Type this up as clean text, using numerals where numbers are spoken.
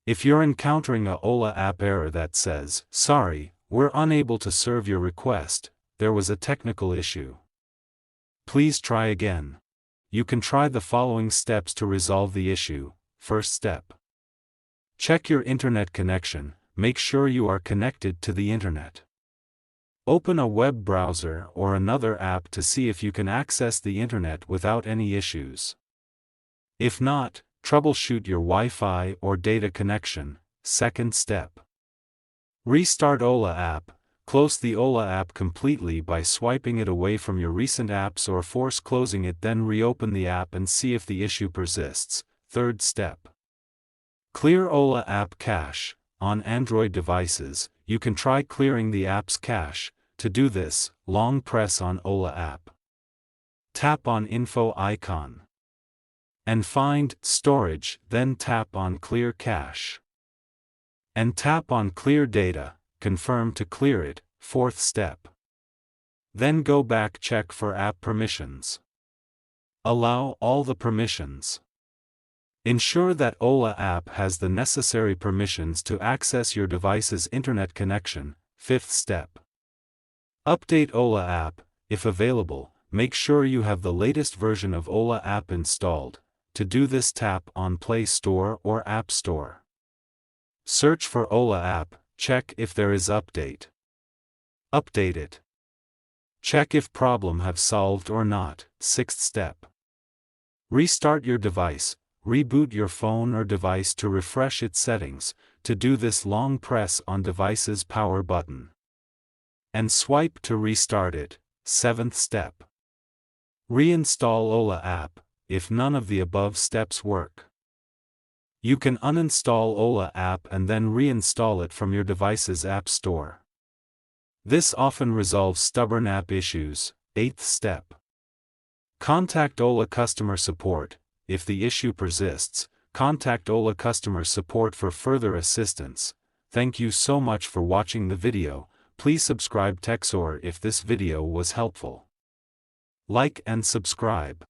If you're encountering a Ola app error that says, "Sorry, we're unable to serve your request, there was a technical issue. Please try again." You can try the following steps to resolve the issue. First step. Check your internet connection, make sure you are connected to the internet. Open a web browser or another app to see if you can access the internet without any issues. If not, troubleshoot your Wi-Fi or data connection. Second step. Restart Ola app. Close the Ola app completely by swiping it away from your recent apps or force closing it, then reopen the app and see if the issue persists. Third step. Clear Ola app cache. On Android devices, you can try clearing the app's cache. To do this, long press on Ola app. Tap on Info icon. And find Storage, then tap on Clear Cache. And tap on Clear Data. Confirm to clear it. Fourth step. Then go back, check for app permissions. Allow all the permissions. Ensure that Ola app has the necessary permissions to access your device's internet connection. Fifth step. Update Ola app. If available, make sure you have the latest version of Ola app installed. To do this, tap on Play Store or App Store. Search for Ola app. Check if there is update. Update it. Check if problem have solved or not. Sixth step. Restart your device. Reboot your phone or device to refresh its settings. To do this, long press on device's power button. And swipe to restart it. Seventh step. Reinstall Ola app. If none of the above steps work, you can uninstall Ola app and then reinstall it from your device's app store. This often resolves stubborn app issues. Eighth step. Contact Ola customer support. If the issue persists, contact Ola customer support for further assistance. Thank you so much for watching the video. Please subscribe Techsor if this video was helpful. Like and subscribe.